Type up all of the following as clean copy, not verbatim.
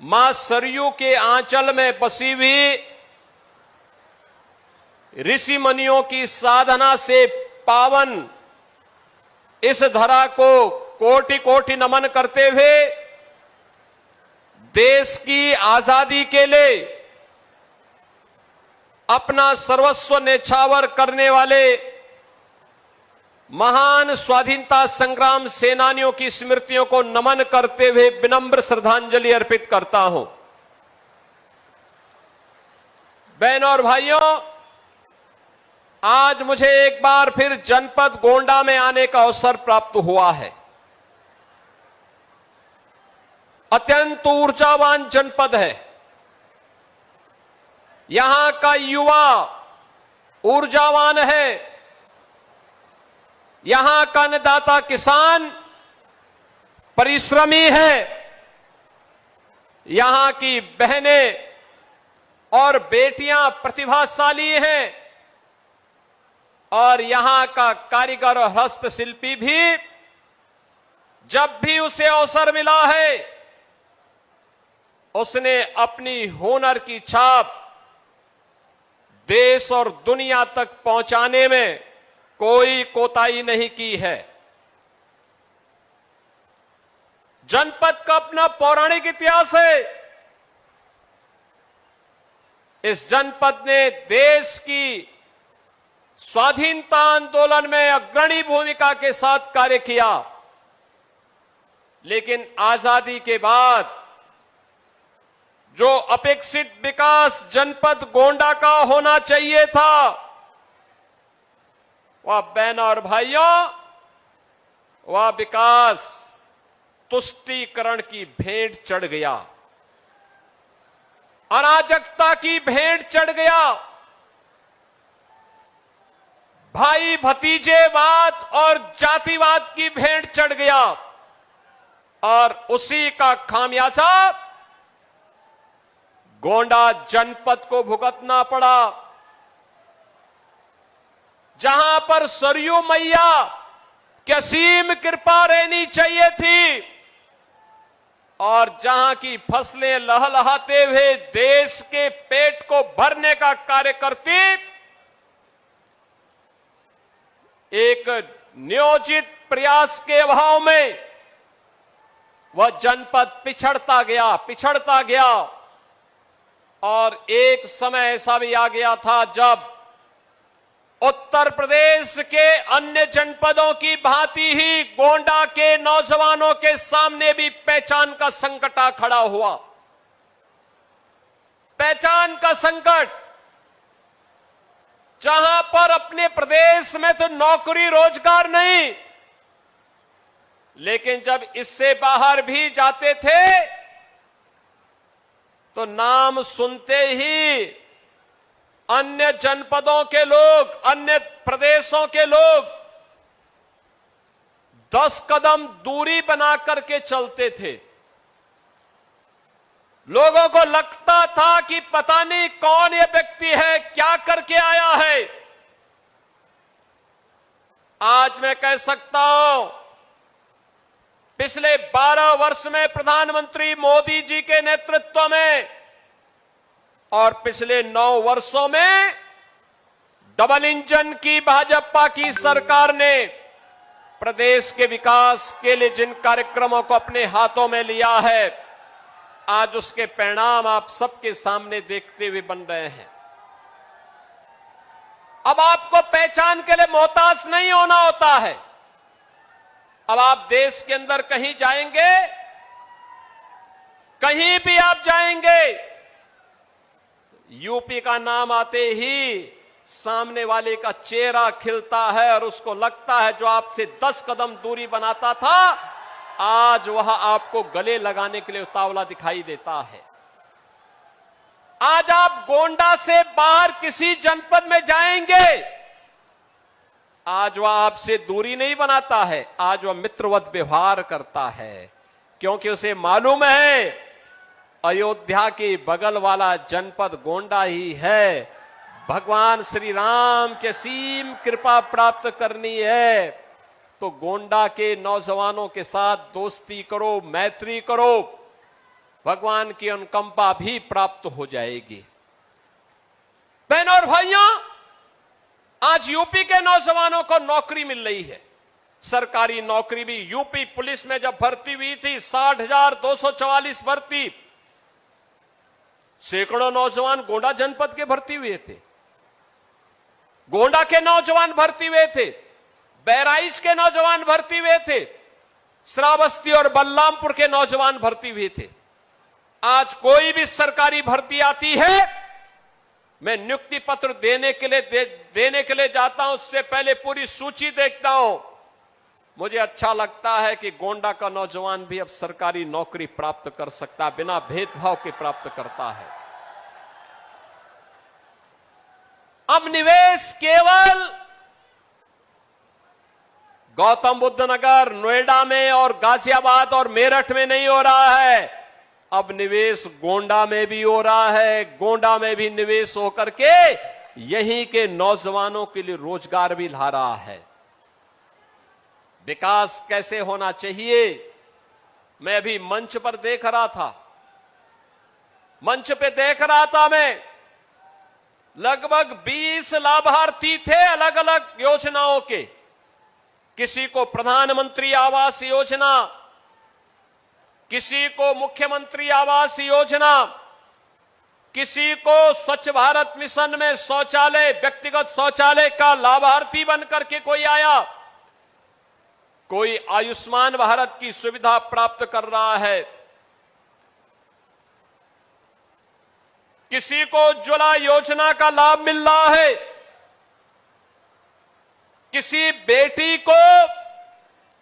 मां सरयू के आंचल में बसी हुई ऋषि मुनियों की साधना से पावन इस धरा को कोटि कोटि नमन करते हुए देश की आजादी के लिए अपना सर्वस्व न्यौछावर करने वाले महान स्वाधीनता संग्राम सेनानियों की स्मृतियों को नमन करते हुए विनम्र श्रद्धांजलि अर्पित करता हूं। बहनों और भाइयों, आज मुझे एक बार फिर जनपद गोंडा में आने का अवसर प्राप्त हुआ है। अत्यंत ऊर्जावान जनपद है। यहां का युवा ऊर्जावान है। यहां का अन्नदाता किसान परिश्रमी है। यहां की बहनें और बेटियां प्रतिभाशाली हैं और यहां का कारीगर और हस्तशिल्पी भी जब भी उसे अवसर मिला है उसने अपनी हुनर की छाप देश और दुनिया तक पहुंचाने में कोई कोताही नहीं की है। जनपद का अपना पौराणिक इतिहास है। इस जनपद ने देश की स्वाधीनता आंदोलन में अग्रणी भूमिका के साथ कार्य किया, लेकिन आजादी के बाद जो अपेक्षित विकास जनपद गोंडा का होना चाहिए था, वह बहनों और भाइयों, वह विकास तुष्टीकरण की भेंट चढ़ गया, अराजकता की भेंट चढ़ गया, भाई भतीजेवाद और जातिवाद की भेंट चढ़ गया और उसी का खामियाजा गोंडा जनपद को भुगतना पड़ा। जहां पर सरयू मैया की असीम कृपा रहनी चाहिए थी और जहां की फसलें लहलहाते हुए देश के पेट को भरने का कार्य करती, एक नियोजित प्रयास के अभाव में वह जनपद पिछड़ता गया और एक समय ऐसा भी आ गया था जब उत्तर प्रदेश के अन्य जनपदों की भांति ही गोंडा के नौजवानों के सामने भी पहचान का संकट आ खड़ा हुआ। पहचान का संकट, जहां पर अपने प्रदेश में तो नौकरी रोजगार नहीं, लेकिन जब इससे बाहर भी जाते थे तो नाम सुनते ही अन्य जनपदों के लोग, अन्य प्रदेशों के लोग 10 कदम दूरी बना करके चलते थे। लोगों को लगता था कि पता नहीं कौन ये व्यक्ति है, क्या करके आया है। आज मैं कह सकता हूं, पिछले 12 वर्ष में प्रधानमंत्री मोदी जी के नेतृत्व में और पिछले 9 वर्षों में डबल इंजन की भाजपा की सरकार ने प्रदेश के विकास के लिए जिन कार्यक्रमों को अपने हाथों में लिया है, आज उसके परिणाम आप सबके सामने देखते हुए बन रहे हैं। अब आपको पहचान के लिए मोहताज नहीं होना होता है। अब आप देश के अंदर कहीं जाएंगे, कहीं भी आप जाएंगे, यूपी का नाम आते ही सामने वाले का चेहरा खिलता है और उसको लगता है जो आपसे 10 कदम दूरी बनाता था, आज वह आपको गले लगाने के लिए उतावला दिखाई देता है। आज आप गोंडा से बाहर किसी जनपद में जाएंगे, आज वह आपसे दूरी नहीं बनाता है, आज वह मित्रवत व्यवहार करता है, क्योंकि उसे मालूम है अयोध्या के बगल वाला जनपद गोंडा ही है। भगवान श्री राम के असीम कृपा प्राप्त करनी है तो गोंडा के नौजवानों के साथ दोस्ती करो, मैत्री करो। भगवान की अनुकंपा भी प्राप्त हो जाएगी। बहनों और भाइयों, आज यूपी के नौजवानों को नौकरी मिल रही है, सरकारी नौकरी भी। यूपी पुलिस में जब भर्ती हुई थी 60,244 भर्ती, सैकड़ों नौजवान गोंडा जनपद के भर्ती हुए थे, गोंडा के नौजवान भर्ती हुए थे, बहराइच के नौजवान भर्ती हुए थे, श्रावस्ती और बलरामपुर के नौजवान भर्ती हुए थे। आज कोई भी सरकारी भर्ती आती है, मैं नियुक्ति पत्र देने के लिए जाता हूं, उससे पहले पूरी सूची देखता हूं। मुझे अच्छा लगता है कि गोंडा का नौजवान भी अब सरकारी नौकरी प्राप्त कर सकता है, बिना भेदभाव के प्राप्त करता है। अब निवेश केवल गौतम बुद्ध नगर, नोएडा में और गाजियाबाद और मेरठ में नहीं हो रहा है, अब निवेश गोंडा में भी हो रहा है। गोंडा में भी निवेश होकर के यहीं के नौजवानों के लिए रोजगार भी ला रहा है। विकास कैसे होना चाहिए, मैं अभी मंच पर देख रहा था, मंच पे देख रहा था मैं, लगभग 20 लाभार्थी थे अलग अलग योजनाओं के। किसी को प्रधानमंत्री आवास योजना, किसी को मुख्यमंत्री आवास योजना, किसी को स्वच्छ भारत मिशन में शौचालय, व्यक्तिगत शौचालय का लाभार्थी बनकर के कोई आया, कोई आयुष्मान भारत की सुविधा प्राप्त कर रहा है, किसी को उज्ज्वला योजना का लाभ मिल रहा है, किसी बेटी को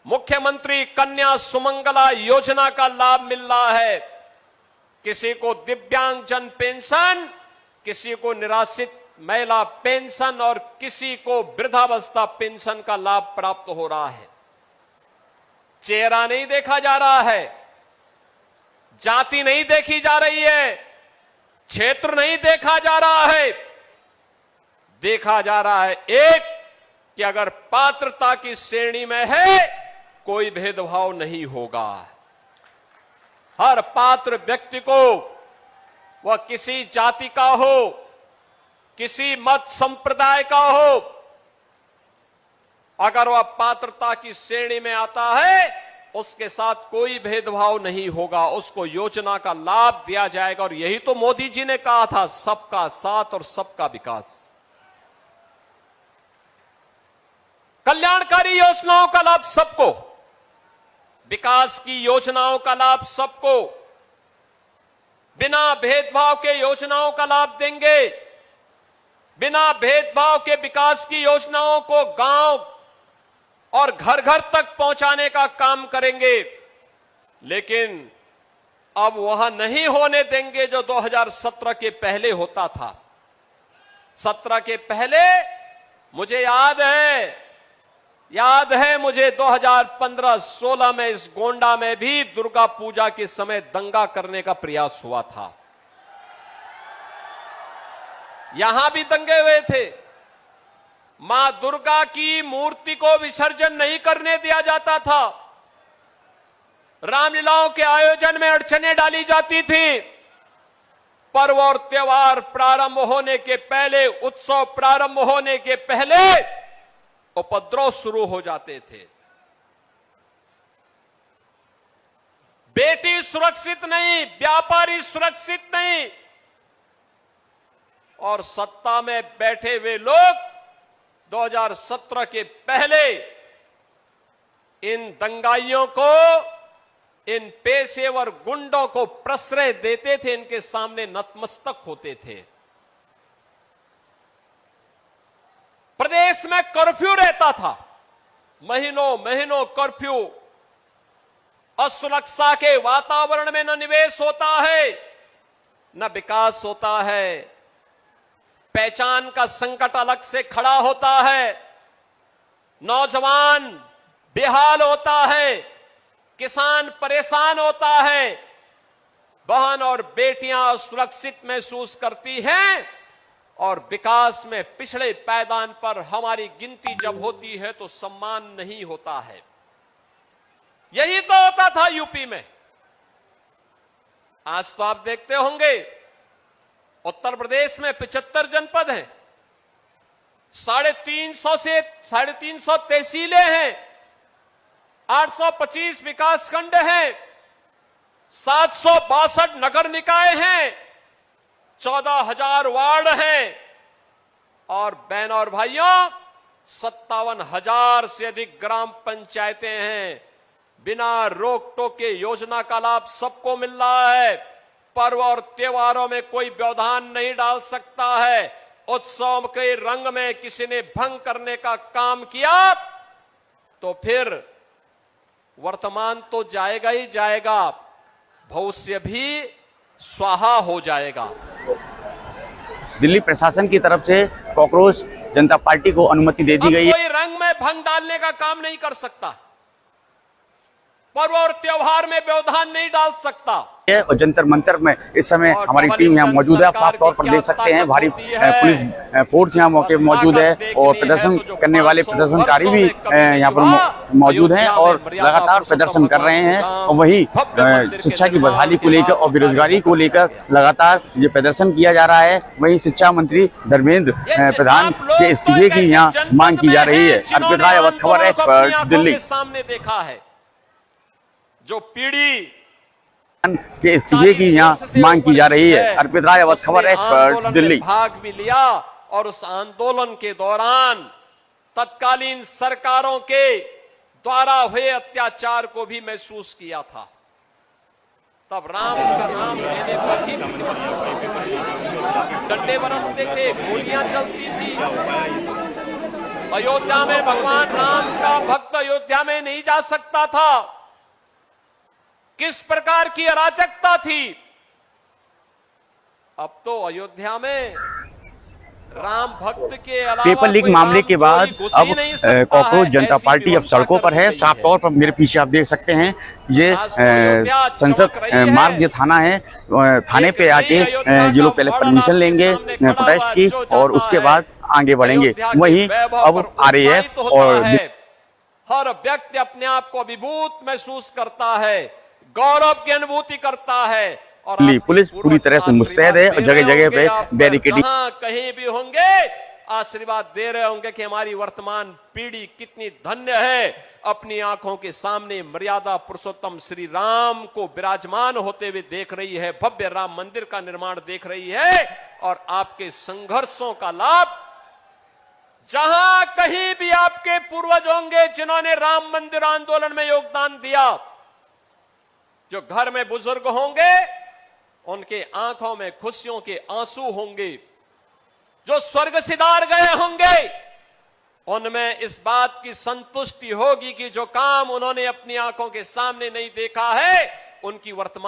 मुख्यमंत्री कन्या सुमंगला योजना का लाभ मिल रहा है, किसी को दिव्यांगजन पेंशन, किसी को निराश्रित महिला पेंशन और किसी को वृद्धावस्था पेंशन का लाभ प्राप्त हो रहा है। चेहरा नहीं देखा जा रहा है, जाति नहीं देखी जा रही है, क्षेत्र नहीं देखा जा रहा है, देखा जा रहा है एक कि अगर पात्रता की श्रेणी में है कोई भेदभाव नहीं होगा। हर पात्र व्यक्ति को, वह किसी जाति का हो, किसी मत संप्रदाय का हो, अगर वह पात्रता की श्रेणी में आता है उसके साथ कोई भेदभाव नहीं होगा, उसको योजना का लाभ दिया जाएगा। और यही तो मोदी जी ने कहा था, सबका साथ और सबका विकास। कल्याणकारी योजनाओं का लाभ सबको, विकास की योजनाओं का लाभ सबको, बिना भेदभाव के योजनाओं का लाभ देंगे, बिना भेदभाव के विकास की योजनाओं को गांव और घर घर तक पहुंचाने का काम करेंगे। लेकिन अब वह नहीं होने देंगे जो 2017 के पहले होता था। 17 के पहले मुझे याद है मुझे 2015-16 में इस गोंडा में भी दुर्गा पूजा के समय दंगा करने का प्रयास हुआ था। यहां भी दंगे हुए थे, मां दुर्गा की मूर्ति को विसर्जन नहीं करने दिया जाता था, रामलीलाओं के आयोजन में अड़चनें डाली जाती थी, पर्व और त्योहार प्रारंभ होने के पहले, उत्सव प्रारंभ होने के पहले उपद्रव शुरू हो जाते थे। बेटी सुरक्षित नहीं, व्यापारी सुरक्षित नहीं, और सत्ता में बैठे हुए लोग 2017 के पहले इन दंगाइयों को, इन पेशेवर गुंडों को प्रश्रय देते थे, इनके सामने नतमस्तक होते थे। प्रदेश में कर्फ्यू रहता था, महीनों महीनों कर्फ्यू। असुरक्षा के वातावरण में न निवेश होता है, न विकास होता है, पहचान का संकट अलग से खड़ा होता है, नौजवान बेहाल होता है, किसान परेशान होता है, बहन और बेटियां असुरक्षित महसूस करती हैं, और विकास में पिछड़े पायदान पर हमारी गिनती जब होती है तो सम्मान नहीं होता है। यही तो होता था यूपी में। आज तो आप देखते होंगे उत्तर प्रदेश में 75 जनपद हैं, 350 तहसीलें हैं, 825 विकास खंड हैं, 762 नगर निकाय हैं, 14,000 वार्ड हैं और बहनों और भाइयों 57,000 से अधिक ग्राम पंचायतें हैं। बिना रोक टोक के योजना का लाभ सबको मिल रहा है। पर्व और त्योहारों में कोई व्यवधान नहीं डाल सकता है। उत्सव के रंग में किसी ने भंग करने का काम किया तो फिर वर्तमान तो जाएगा ही जाएगा, भविष्य भी स्वाहा हो जाएगा। दिल्ली प्रशासन की तरफ से कॉकरोच जनता पार्टी को अनुमति दे दी गई है। कोई रंग में भंग डालने का काम नहीं कर सकता, पर्व और त्योहार में व्यवधान नहीं डाल सकता। और जंतर मंतर में इस समय हमारी टीम यहाँ मौजूद है। साफ तौर पर देख सकते हैं भारी पुलिस फोर्स यहाँ मौके पर मौजूद है और प्रदर्शन करने वाले प्रदर्शनकारी भी यहाँ पर मौजूद हैं और लगातार प्रदर्शन कर रहे हैं। और वही शिक्षा की बहाली को लेकर और बेरोजगारी को लेकर लगातार ये प्रदर्शन किया जा रहा है। वही शिक्षा मंत्री धर्मेंद्र प्रधान के इस्तीफे की यहाँ मांग की जा रही है। अर्पित राय, अवध खबर एक्सपर्ट, दिल्ली। सामने देखा है जो पीढ़ी के इस्तीफे की यहाँ मांग की जा रही है। अर्पित राय, अवध खबर एक्सपर्ट, दिल्ली। भाग भी लिया और उस आंदोलन के दौरान तत्कालीन सरकारों के द्वारा हुए अत्याचार को भी महसूस किया था। तब राम का नाम लेने पर ही डंडे बरसते थे, गोलियां चलती थी। अयोध्या में भगवान राम का भक्त अयोध्या में नहीं जा सकता था। किस प्रकार की अराजकता थी। अब तो अयोध्या में राम भक्त के अलावा पेपर लीक मामले के बाद अब कॉकरोच जनता पार्टी अब सड़कों पर है। साफ तौर पर मेरे पीछे आप देख सकते हैं ये संसद मार्ग जो थाना है, थाने पे आके ये लोग पहले परमिशन लेंगे प्रोटेस्ट की और उसके बाद आगे बढ़ेंगे। वही अब RAF और हर व्यक्ति अपने आप को अभिभूत महसूस करता है, गौरव की अनुभूति करता है और पुलिस पूरी तरह से मुस्तैद है और जगह जगह पे बैरिकेडिंग कहीं भी होंगे आशीर्वाद दे रहे होंगे कि हमारी वर्तमान पीढ़ी कितनी धन्य है, अपनी आंखों के सामने मर्यादा पुरुषोत्तम श्री राम को विराजमान होते हुए देख रही है, भव्य राम मंदिर का निर्माण देख रही है और आपके संघर्षों का लाभ जहां कहीं भी आपके पूर्वज होंगे जिन्होंने राम मंदिर आंदोलन में योगदान दिया, जो घर में बुजुर्ग होंगे उनके आंखों में खुशियों के आंसू होंगे, जो स्वर्ग सिधार गए होंगे उनमें इस बात की संतुष्टि होगी कि जो काम उन्होंने अपनी आंखों के सामने नहीं देखा है उनकी वर्तमान